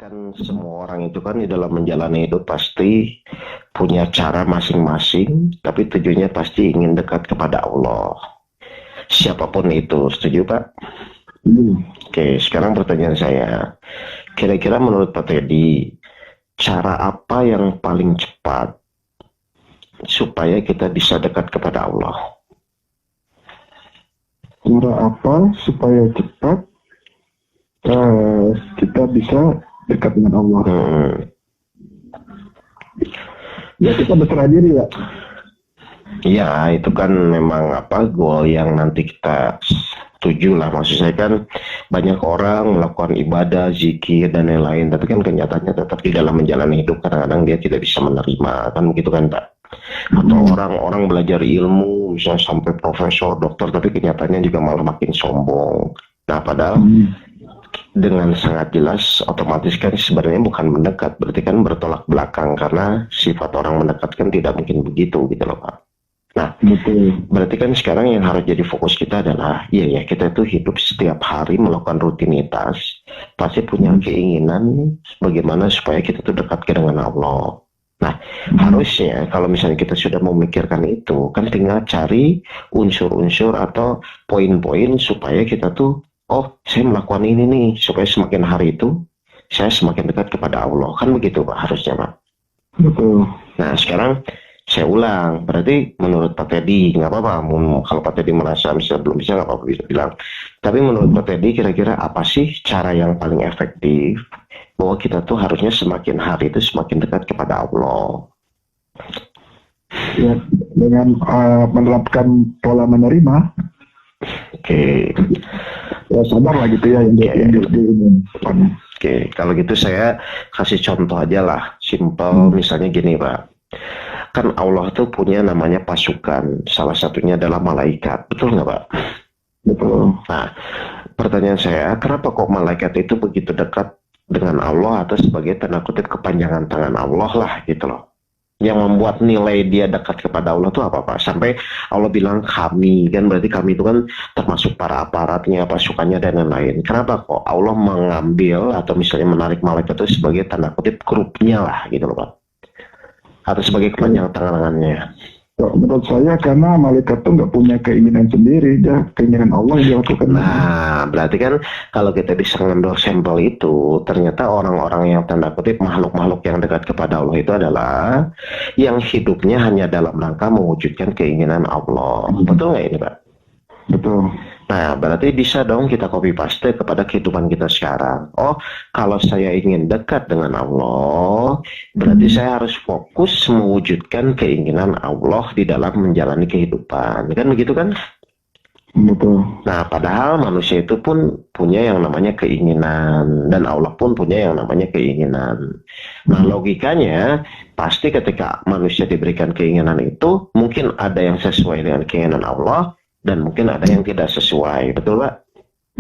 Kan semua orang itu kan di dalam menjalani hidup pasti punya cara masing-masing, tapi tujuannya pasti ingin dekat kepada Allah. Siapapun itu, setuju Pak? Oke, sekarang pertanyaan saya. Kira-kira menurut Pak Teddy, cara apa yang paling cepat supaya kita bisa dekat kepada Allah? Cara apa supaya cepat kita bisa dekat dengan Allah? Ya kita berserah diri ya. Ya, itu kan memang goal yang nanti kita tuju lah. Maksud saya kan banyak orang melakukan ibadah, zikir dan lain-lain, tapi kan kenyataannya tetap di dalam menjalani hidup kadang-kadang dia tidak bisa menerima, kan begitu kan Pak? Atau orang-orang belajar ilmu misalnya sampai profesor, dokter, tapi kenyataannya juga malah makin sombong. Nah, padahal dengan sangat jelas otomatis kan sebenarnya bukan mendekat, berarti kan bertolak belakang, karena sifat orang mendekat kan tidak mungkin begitu gitu loh Pak. Nah, berarti kan sekarang yang harus jadi fokus kita adalah, iya ya, kita itu hidup setiap hari melakukan rutinitas, pasti punya keinginan bagaimana supaya kita tuh dekat dengan Allah. Nah, harusnya kalau misalnya kita sudah memikirkan itu, kan tinggal cari unsur-unsur atau poin-poin supaya kita tuh, oh, saya melakukan ini nih, supaya semakin hari itu, saya semakin dekat kepada Allah. Kan begitu Pak, harusnya Pak. Betul. Nah, sekarang saya ulang, berarti menurut Pak Teddy, nggak apa-apa, kalau Pak Teddy merasa belum bisa, nggak apa-apa, bisa bilang. Tapi menurut Pak Teddy, kira-kira apa sih cara yang paling efektif, bahwa kita tuh harusnya semakin hari itu semakin dekat kepada Allah? Ya, dengan menerapkan pola menerima. Oke. Ya sadar lah gitu ya, yang ini. Oke, kalau gitu saya kasih contoh aja lah, simple, misalnya gini Pak. Kan Allah tuh punya namanya pasukan, salah satunya adalah malaikat, betul nggak Pak? Betul. Nah, pertanyaan saya, kenapa kok malaikat itu begitu dekat dengan Allah, atau sebagai tanda kutip kepanjangan tangan Allah lah gitu loh. Yang membuat nilai dia dekat kepada Allah itu apa Pak? Sampai Allah bilang kami, kan berarti kami itu kan termasuk para aparatnya, pasukannya dan lain-lain. Kenapa kok Allah mengambil atau misalnya menarik malaikat itu sebagai tanda kutip grupnya lah gitu loh Pak? Atau sebagai kepanjangan tangannya? Menurut saya karena malaikat tuh nggak punya keinginan sendiri, dia keinginan Allah yang dilakukan. Nah, berarti kan kalau kita bisa ngendor sampel itu, ternyata orang-orang yang tanda kutip makhluk-makhluk yang dekat kepada Allah itu adalah yang hidupnya hanya dalam rangka mewujudkan keinginan Allah. Betul nggak ini Pak? Betul. Nah, berarti bisa dong kita copy paste kepada kehidupan kita sekarang. Oh, kalau saya ingin dekat dengan Allah, berarti saya harus fokus mewujudkan keinginan Allah di dalam menjalani kehidupan. Kan begitu kan? Betul. Nah, padahal manusia itu pun punya yang namanya keinginan, dan Allah pun punya yang namanya keinginan. Nah, logikanya pasti ketika manusia diberikan keinginan itu, mungkin ada yang sesuai dengan keinginan Allah, dan mungkin ada yang tidak sesuai, betul Pak?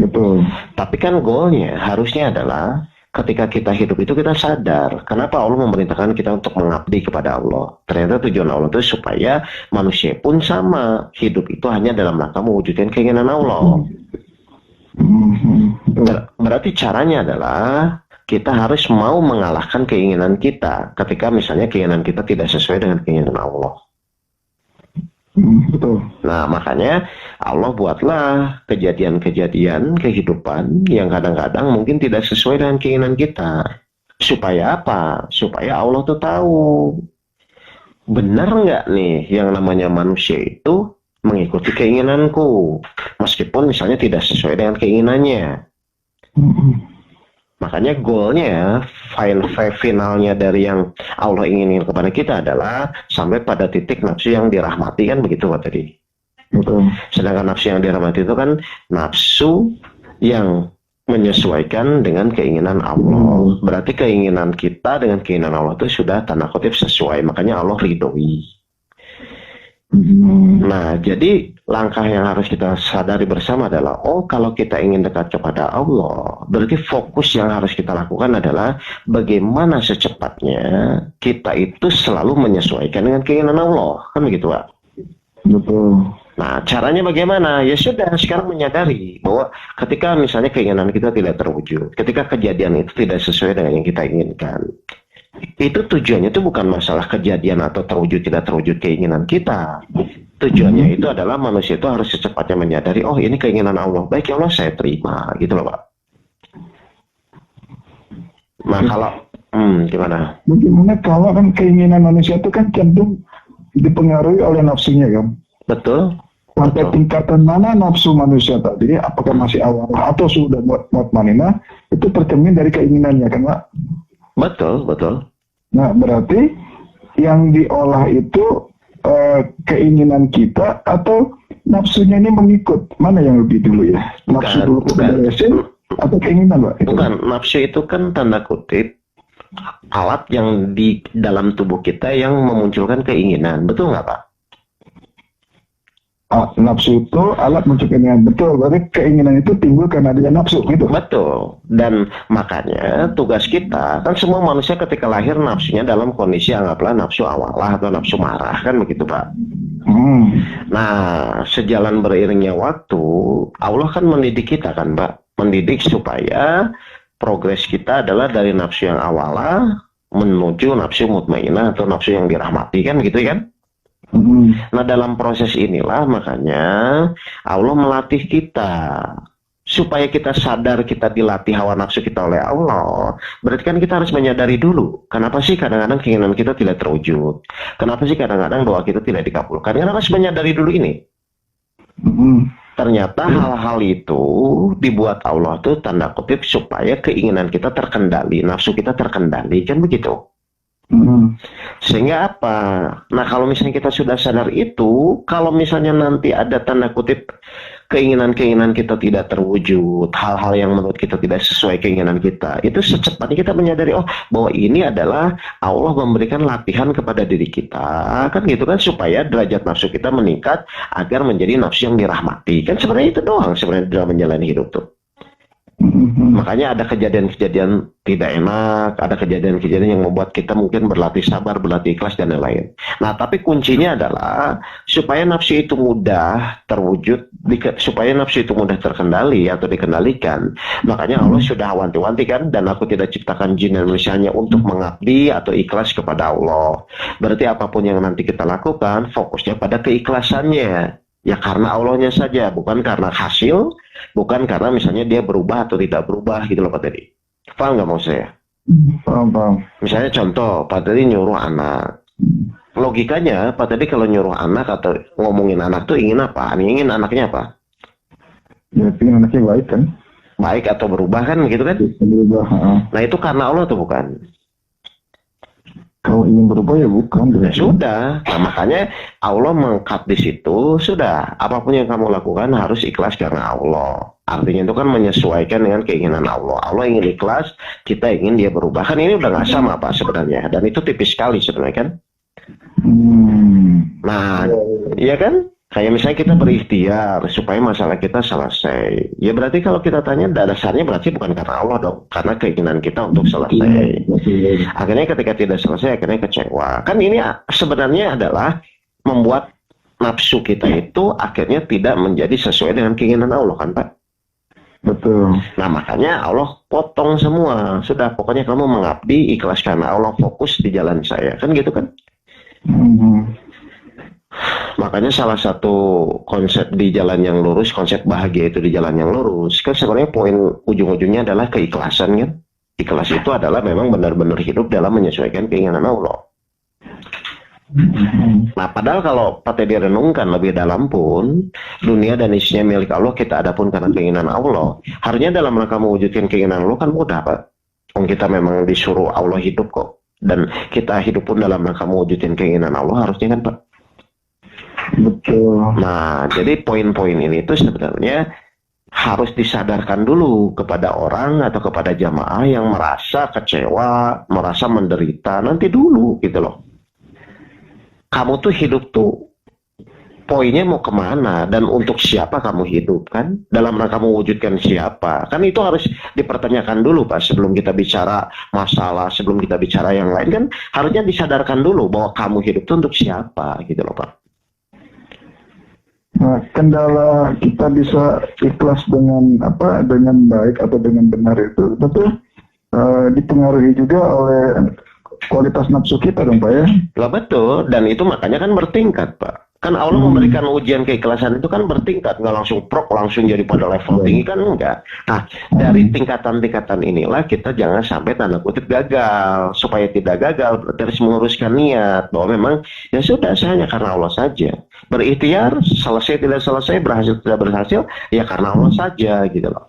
Betul. Tapi kan goalnya harusnya adalah ketika kita hidup itu kita sadar kenapa Allah memerintahkan kita untuk mengabdi kepada Allah. Ternyata tujuan Allah itu supaya manusia pun sama, hidup itu hanya dalam rangka mewujudkan keinginan Allah. Berarti caranya adalah kita harus mau mengalahkan keinginan kita ketika misalnya keinginan kita tidak sesuai dengan keinginan Allah. Betul. Nah, makanya Allah buatlah kejadian-kejadian kehidupan yang kadang-kadang mungkin tidak sesuai dengan keinginan kita. Supaya apa? Supaya Allah tuh tahu benar nggak nih yang namanya manusia itu mengikuti keinginanku, meskipun misalnya tidak sesuai dengan keinginannya. Makanya goalnya, finalnya dari yang Allah inginin kepada kita adalah sampai pada titik nafsu yang dirahmati, kan begitu Pak tadi. Betul. Sedangkan nafsu yang dirahmati itu kan nafsu yang menyesuaikan dengan keinginan Allah. Berarti keinginan kita dengan keinginan Allah itu sudah tanda kutip sesuai, makanya Allah ridhoi. Nah, jadi langkah yang harus kita sadari bersama adalah, oh, kalau kita ingin dekat kepada Allah, berarti fokus yang harus kita lakukan adalah bagaimana secepatnya kita itu selalu menyesuaikan dengan keinginan Allah. Kan begitu Pak? Betul. Nah, caranya bagaimana? Ya sudah, sekarang menyadari bahwa ketika misalnya keinginan kita tidak terwujud, ketika kejadian itu tidak sesuai dengan yang kita inginkan, itu tujuannya itu bukan masalah kejadian atau terwujud tidak terwujud keinginan kita. Tujuannya itu adalah manusia itu harus secepatnya menyadari, oh ini keinginan Allah, baik ya Allah saya terima, gitu loh Pak. Nah kalau, gimana? Bagaimana kalau kan keinginan manusia itu kan cenderung dipengaruhi oleh nafsunya kan? Betul? Sampai Betul. tingkatan mana nafsu manusia tadi, apakah masih awal atau sudah mutmainah, itu tercermin dari keinginannya kan Pak? Betul, betul. Nah berarti yang diolah itu keinginan kita atau nafsunya ini mengikut, mana yang lebih dulu ya? Nafsu dulu kepada resin atau keinginan Pak? Bukan, nafsu itu kan tanda kutip alat yang di dalam tubuh kita yang memunculkan keinginan, betul nggak Pak? Nafsu itu alat muncul keinginan, betul. Berarti keinginan itu timbul karena adanya nafsu gitu. Betul. Dan makanya tugas kita kan semua manusia ketika lahir nafsunya dalam kondisi anggaplah nafsu awalah atau nafsu marah kan begitu Pak. Nah sejalan beriringnya waktu Allah kan mendidik kita kan Pak, mendidik supaya progres kita adalah dari nafsu yang awalah menuju nafsu mutmainah atau nafsu yang dirahmati kan gitu kan. Nah dalam proses inilah makanya Allah melatih kita supaya kita sadar kita dilatih hawa nafsu kita oleh Allah. Berarti kan kita harus menyadari dulu kenapa sih kadang-kadang keinginan kita tidak terwujud, kenapa sih kadang-kadang doa kita tidak dikabulkan. Kita harus menyadari dulu ini. Ternyata hal-hal itu dibuat Allah tuh tanda kutip supaya keinginan kita terkendali, nafsu kita terkendali kan begitu. Sehingga apa? Nah kalau misalnya kita sudah sadar itu, kalau misalnya nanti ada tanda kutip keinginan-keinginan kita tidak terwujud, hal-hal yang menurut kita tidak sesuai keinginan kita, itu secepatnya kita menyadari, oh bahwa ini adalah Allah memberikan latihan kepada diri kita, kan gitu kan, supaya derajat nafsu kita meningkat agar menjadi nafsu yang dirahmati. Kan sebenarnya itu doang sebenarnya dalam menjalani hidup tuh. Makanya ada kejadian-kejadian tidak enak, ada kejadian-kejadian yang membuat kita mungkin berlatih sabar, berlatih ikhlas, dan lain-lain. Nah, tapi kuncinya adalah supaya nafsu itu mudah terwujud, supaya nafsu itu mudah terkendali atau dikendalikan. Makanya Allah sudah wanti-wanti kan, dan aku tidak ciptakan jin dan manusianya untuk mengabdi atau ikhlas kepada Allah. Berarti apapun yang nanti kita lakukan, fokusnya pada keikhlasannya. Ya karena Allahnya saja, bukan karena hasil, bukan karena misalnya dia berubah atau tidak berubah gitu loh Pak Teddy. Paham nggak maksud saya? Paham. Misalnya contoh, Pak Teddy nyuruh anak. Logikanya, Pak Teddy kalau nyuruh anak atau ngomongin anak tuh ingin apa? Ingin anaknya apa? Ya, ingin anaknya baik kan? Baik atau berubah kan gitu kan? Berubah. Nah itu karena Allah tuh bukan? Kalau ingin berubah ya bukan. Ya sudah, nah makanya Allah mengkat di situ, sudah, apapun yang kamu lakukan harus ikhlas karena Allah. Artinya itu kan menyesuaikan dengan keinginan Allah. Allah ingin ikhlas, kita ingin dia berubah. Kan ini udah nggak sama Pak sebenarnya, dan itu tipis sekali sebenarnya kan. Nah, iya kan? Kayak misalnya kita berikhtiar supaya masalah kita selesai. Ya berarti kalau kita tanya dasarnya berarti bukan karena Allah dong. Karena keinginan kita untuk selesai. Akhirnya ketika tidak selesai akhirnya kecewa. Kan ini sebenarnya adalah membuat nafsu kita itu akhirnya tidak menjadi sesuai dengan keinginan Allah kan Pak? Betul. Nah makanya Allah potong semua. Sudah pokoknya kamu mengabdi ikhlas karena Allah, fokus di jalan saya. Kan gitu kan? Makanya salah satu konsep di jalan yang lurus, konsep bahagia itu di jalan yang lurus, kan sebenarnya poin ujung-ujungnya adalah keikhlasan kan. Ikhlas itu adalah memang benar-benar hidup dalam menyesuaikan keinginan Allah. Nah padahal kalau Pak Teddy renungkan lebih dalam pun, dunia dan isinya milik Allah, kita ada pun karena keinginan Allah. Harusnya dalam rangka mewujudkan keinginan Allah kan mudah Pak. Kita memang disuruh Allah hidup kok. Dan kita hidup pun dalam rangka mewujudkan keinginan Allah harusnya kan Pak. Betul. Nah, jadi poin-poin ini tuh sebenarnya harus disadarkan dulu kepada orang atau kepada jamaah yang merasa kecewa, merasa menderita, nanti dulu gitu loh. Kamu tuh hidup tuh poinnya mau kemana dan untuk siapa kamu hidup kan? Dalam rangka mewujudkan siapa? Kan itu harus dipertanyakan dulu Pak sebelum kita bicara masalah, sebelum kita bicara yang lain kan harusnya disadarkan dulu bahwa kamu hidup tuh untuk siapa gitu loh Pak. Nah, kendala kita bisa ikhlas dengan apa, dengan baik atau dengan benar itu tentu dipengaruhi juga oleh kualitas nafsu kita dong Pak ya. Lah betul, dan itu makanya kan bertingkat Pak. Kan Allah memberikan ujian keikhlasan itu kan bertingkat, nggak langsung prok langsung jadi pada level tinggi kan enggak. Nah, dari tingkatan-tingkatan inilah kita jangan sampai tanda kutip gagal. Supaya tidak gagal, terus menguruskan niat bahwa memang ya sudah saya hanya karena Allah saja. Berikhtiar, selesai tidak selesai, berhasil tidak berhasil, ya karena Allah saja gitu loh.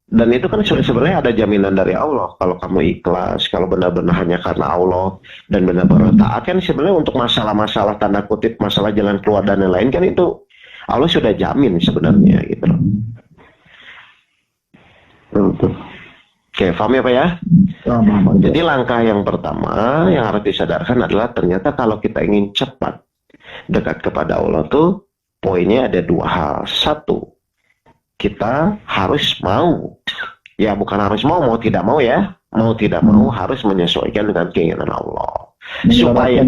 Dan itu kan sebenarnya ada jaminan dari Allah. Kalau kamu ikhlas, kalau benar-benar hanya karena Allah dan benar-benar taat, kan sebenarnya untuk masalah-masalah tanda kutip, masalah jalan keluar dan lain-lain kan itu Allah sudah jamin sebenarnya gitu loh. Betul. Oke, paham ya Pak ya? Sama. Jadi langkah yang pertama yang harus disadarkan adalah ternyata kalau kita ingin cepat dekat kepada Allah tuh poinnya ada dua hal. Satu, kita harus mau, ya bukan harus mau tidak mau ya, mau tidak mau harus menyesuaikan dengan keinginan Allah supaya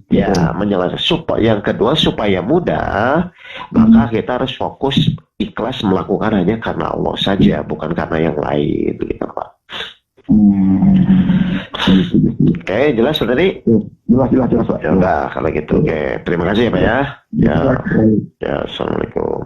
ya menjelaskan. Supaya yang kedua, supaya mudah, maka kita harus fokus ikhlas melakukan hanya karena Allah saja, bukan karena yang lain gitu Pak. Oke, jelas tadi? Jelas Pak. Ya udah kalau gitu. Oke, terima kasih ya Pak ya. Ya, assalamualaikum.